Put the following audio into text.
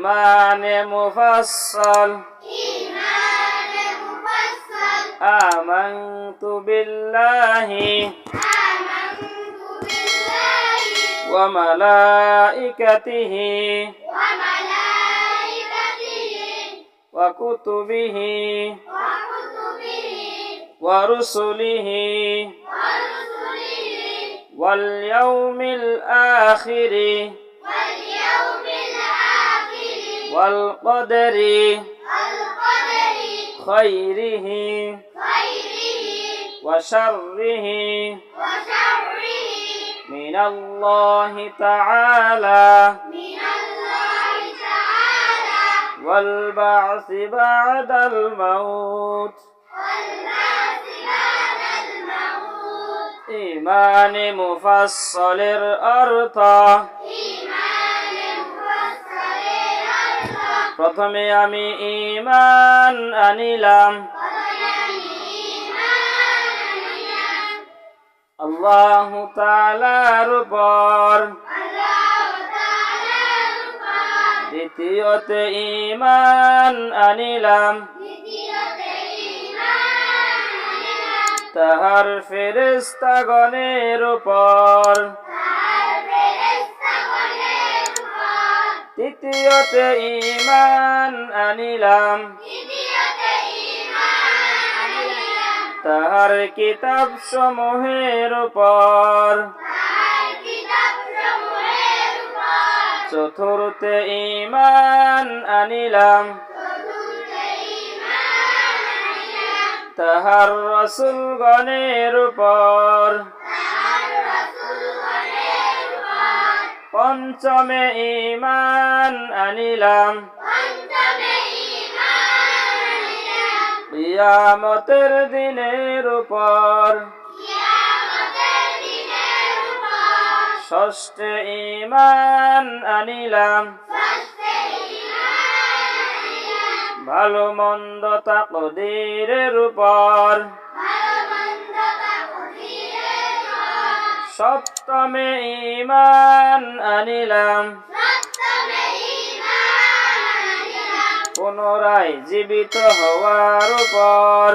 ঈমানে মুফাসসাল আমানতু বিল্লাহি ওয়া মালাইকাতিহি ওয়া কুতুবিহি ওয়া রুসুলিহি ওয়াল ইয়াউমিল আখিরি ওয়াল কদরি খাইরিহি ওয়া শাররিহি মিনাল্লাহি তাআলা ওয়াল বা'সি বা'দাল মাউত ঈমানে মুফাসসালের অর্থ প্রথমে আমি ঈমান আনিলাম আল্লাহু তাআলার উপর, দ্বিতীয়তে ঈমান আনিলাম তাহার ফেরেশতাগণের উপর, তৃতীয়তে ঈমান আনিলাম তাহার কিতাব সমূহের উপর, চতুর্থে ঈমান আনিলাম তাহার রাসূলগণের উপর, পঞ্চমে ঈমান আনিলাম কিয়ামতের দিনের উপর, ষষ্ঠে ঈমান আনিলাম ভালো মন্দ তাকদীরের উপর, সপ্তমে ঈমান আনিলাম পুনরায় জীবিত হওয়ার উপর,